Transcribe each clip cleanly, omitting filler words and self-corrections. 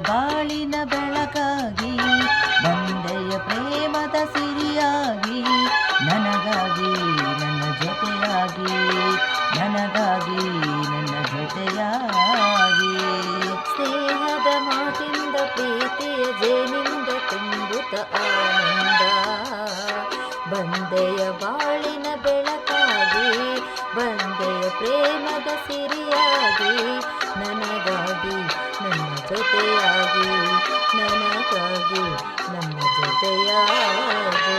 ಬಾಳಿನ ಬೆಳಕಾಗಿ ಬಂದೆಯ ಪ್ರೇಮದ ಸಿರಿಯಾಗಿ ನನಗಾಗಿ ನನ್ನ ಜೊತೆಯಾಗಿ ನನಗಾಗಿ ನನ್ನ ಜೊತೆಯಾಗಿ ಸ್ನೇಹದ ಮಾತಿಂದ ಪ್ರೀತಿಯ ಜೇನಿಂದ ತುಂಬುತ್ತ ಆನಂದ ಬಂದೆಯ ಬಾಳಿನ ಬೆಳಕಾಗಿ ಬಂದೆಯ ಪ್ರೇಮದ ಸಿರಿಯಾಗಿ ನನಗಾಗಿ ನನ್ನ ಜೊತೆಯಾಗಿ ನನಗಾಗಿ ನನ್ನ ಜೊತೆಯಾಗಿ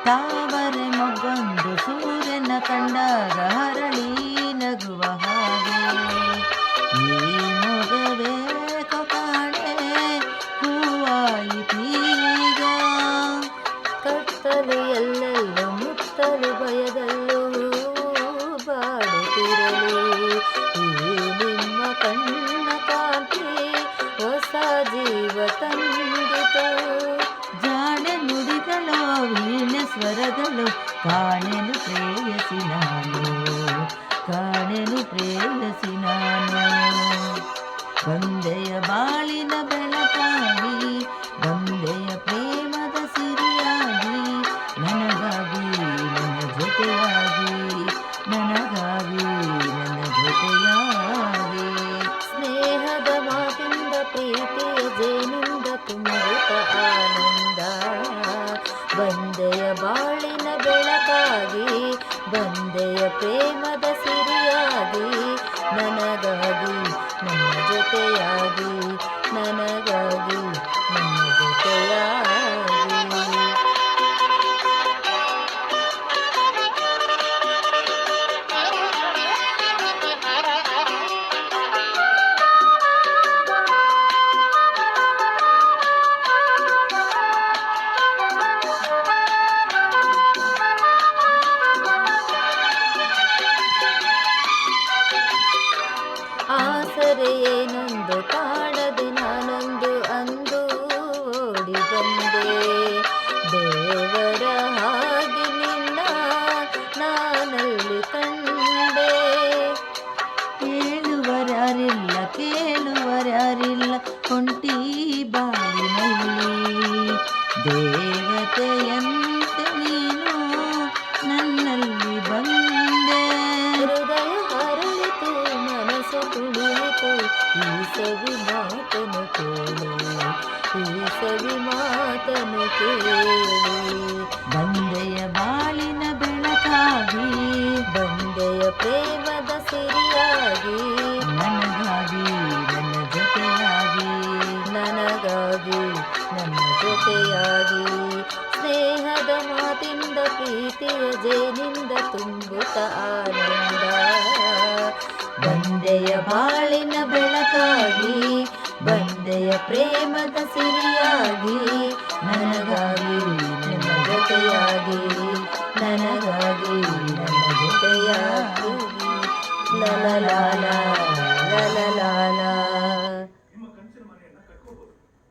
ತಾವರೆ ಮೊಗ್ಗೊಂದು ಸೂರ್ಯನ ಕಂಡಾಗ ಹರಳಿ ನಗುವ ಹಾಗೆ ಈ ಮೊಗವೇ ಕಾಣೆ ಹೂವಾಯಿತೀಗ ಕತ್ತಲು ಎಲ್ಲೆಲ್ಲೂ ಮುತ್ತಲು ಭಯದಲ್ಲೂ ಬಾಡುತ್ತಿರಲಿ ಈ ನಿಮ್ಮ ಕಣ್ಣ ಕಾಂತಿ ಹೊಸ ಜೀವ ತಂದಿತು ಜಾಣೆ ನುಡಿಗಳು ವೀಣೆ ಸ್ವರಗಳು ಕಾಣೆನು ಪ್ರೇಯಸಿ ನಾನು ಕಾಣೆನು ಪ್ರೇಯಸಿ ನಾನು ಬಂದೆಯ ಬಾಳಿನ ಬೆಳಕಾಗಿ ಬಂದೆಯ ಪ್ರೇಮದ ಸಿರಿಯಾಗಿ ನನಗಾಗಿ ನನ್ನ ಜೊತೆಯಾಗಿ ನನಗಾಗಿ ನನ್ನ ಜೊತೆಯಾಗಿ ಸ್ನೇಹದ ಮಾತಿಂದ ಪ್ರೀತಿಯ ಜೇನಿಂದ ತುಂಬುತ್ತ ಆನಂದ ಬಂದೆಯ ಬಾಳಿನ ಬೆಳಕಾಗಿ ಬಂದೆಯ ಪ್ರೇಮದ ಸಿರಿಯಾಗಿ ನನಗಾಗಿ ನನ್ನ ಜೊತೆಯಾಗಿ ನನಗಾಗಿ ನನ್ನ ಜೊತೆಯಾಗಿ ಆಸರೆ ಏನೊಂದು ಕಾಣದೆ ನಾನೊಂದು ಅಂದು ಓಡಿ ಬಂದೆ ದೇವರ ಹಾಗೆ ನಿನ್ನ ನಾನಲ್ಲಿ ಕಂಡೆ ಹೇಳುವರ್ಯಾರಿಲ್ಲ ಕೇಳುವರ್ಯಾರಿಲ್ಲ ಹೊಂಟಿ ಬಾಳಿನಲ್ಲಿ ದೇವತೆಯಂತೆ ನೀನು ನನ್ನಲ್ಲಿ ಬಂದೆ ಹೃದಯ ಹರಳಿತು ಮನಸ್ಸು ತುಳಿಯಿತು ಈ ಸವಿ ಮಾತನು ಕೇಳಿ ಈ ಸವಿ ಮಾತನು ಕೇಳಿ ಬಂದೆಯ ಬಾಳಿನ ಬೆಳಕಾಗಿ ಬಂದೆಯ ಪ್ರೇಮದ ಸಿರಿಯಾಗಿ ನನಗಾಗಿ ನನ್ನ ಜೊತೆಯಾಗಿ ನನಗಾಗಿ ನನ್ನ ಜೊತೆಯಾಗಿ ಸ್ನೇಹದ ಮಾತಿಂದ ಪ್ರೀತಿಯ ಜೇನಿಂದ ತುಂಬುತ್ತ ಆನಂದ ಬಂದೆಯ ಬಾಳಿನ ಬೆಳಕಾಗಿ ಬಂದೆಯ ಪ್ರೇಮದ ಸಿರಿಯಾಗಿ ನನಗಾಗಿ ನನ್ನ ಜೊತೆಯಾಗಿ ನನಗಾಗಿ ನನ್ನ ಜೊತೆಯಾಗಿ ಲಲ ಲಾಲ ಲಲ